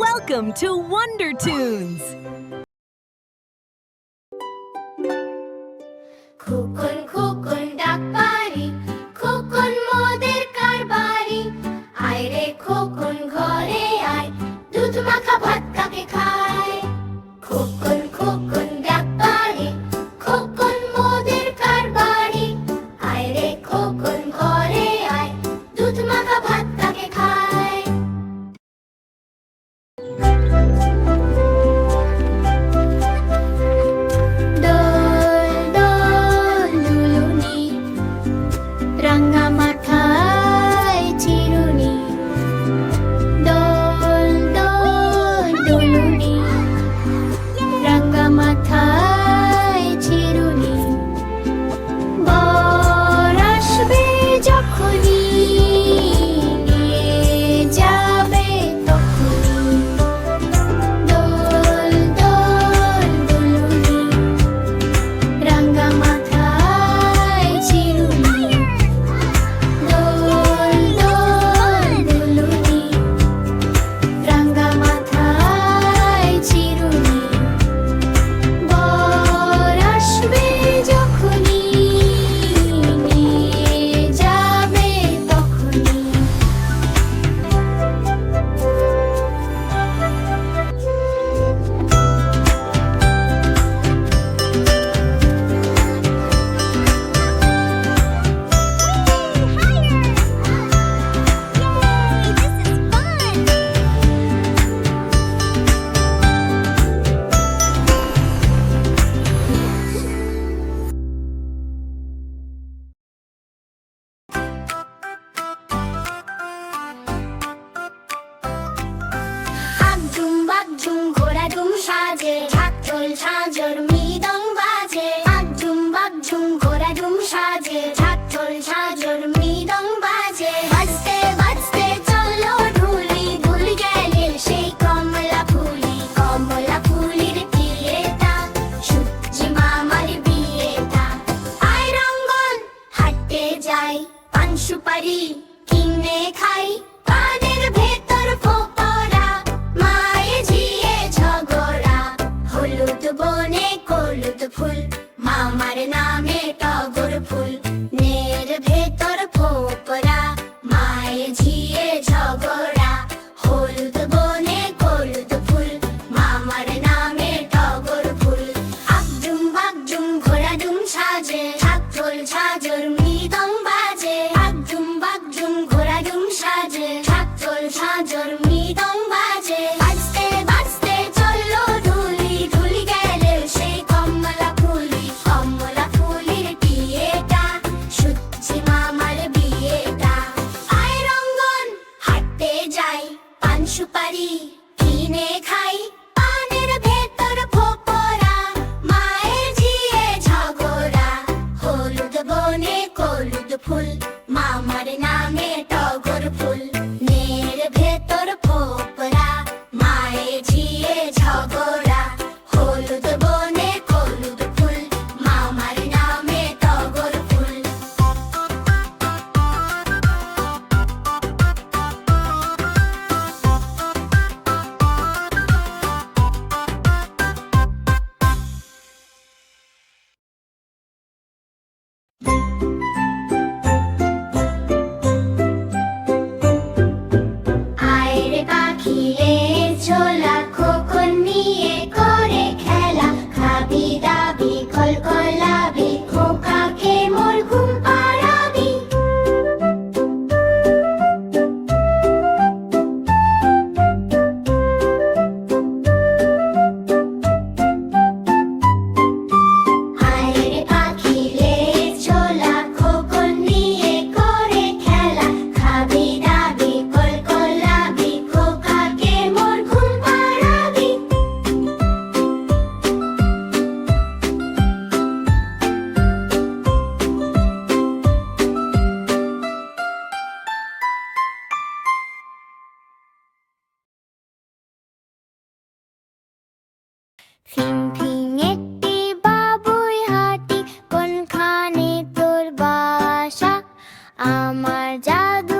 Welcome to Wonder Tunes! Khokon Khokon ডাক পারি, খোকন মোদের কারবারি। আয় রে খোকন ঘরে আয়, দুধ মাখা ভাত কাকে খায়। খোকন খোকন ডাক পারি, খোকন মোদের কারবারি। আয় রে খোকন ঘরে আয়, দুধ মাখা ভাত কাকে খায়। দোল দোল দুলুনি, রাঙা মাথায় চিরুনি। দোল দোল দুলুনি, রাঙা মাথায় চিরুনি। বর আসবে যখনই, নিয়ে যাবে তখনই। দোল দোল দুলুনি, রাঙা মাথায় চিরুনি। দোল দোল দুলুনি, রাঙা মাথায় চিরুনি। বর আসবে যখনই, নিয়ে যাবে তখনই। আগডুম বাগডুম ঘোড়া ডুম সাজে, ঢাকঢোল ঝাঁঝর মৃদং বাজে। আগডুম বাগডুম ঘোড়া ডুম সাজে, ঢাকঢোল ঝাঁঝর মৃদং বাজে। বাজতে বাজতে চলো ঢুলি, ঢুলি গেলে সেই কমলা ফুলি। কমলা ফুলির বিয়েটা, সূর্যি মামার বিয়েটা। আয় রঙ্গন হাঁটতে যাই, পান সুপারি কিনে খাই। পানের ভেতর ফোকরা, মায়ে ঝিয়ে ঝগড়া। হলুদ বনে হলুদ ফুল, মামার নামে টগর ফুল। নের ভেতর ফোকরা, মায়ে ঝিয়ে ঝগড়া। হলুদ বনে হলুদ ফুল, মামার নামে টগর ফুল। আগডুম বাগডুম ঘোড়া ডুম সাজে, ঢাকঢোল ঝাঁঝর মৃদং বাজে। আগডুম বাগডুম ঘোড়া ডুম সাজে, ঢাকঢোল ঝাঁঝর মৃদং বাজে। বাজতে বাজতে চললো ঢুলি, ঢুলি গেলে সেই কমলা ফুলি। কমলা ফুলির বিয়েটা, সূর্যি মামার বিয়েটা। আয় রঙ্গন হাঁটতে যাই, পান সুপারি কিনে খাই। পানের ভেতর ফোকরা, মায়ের ঝিয়ে ঝগড়া। হলুদ বনে হলুদ ফুল, মামার নামে টগর ফুল। নের ভেতর ফোকরা, মায়ের ঝিয়ে ঝগড়া। হলুদ বনে হলুদ ফুল, মামার নামে টগর ফুল। আয় রে পাখি লেজ ঝোলা, খোকন নিয়ে করে খেলা। খাবি দাবি কলকলাবি, খোকাকে মোর ঘুম পাড়াবি। আয় রে পাখি লেজ ঝোলা, খোকন নিয়ে করে খেলা। খাবি দাবি কলকলাবি, খোকাকে মোর ঘুম পাড়াবি। ফিনফিনেটি বাবুই হাঁটি, কোনখানে তোর বাসা? আমার আমার জাদু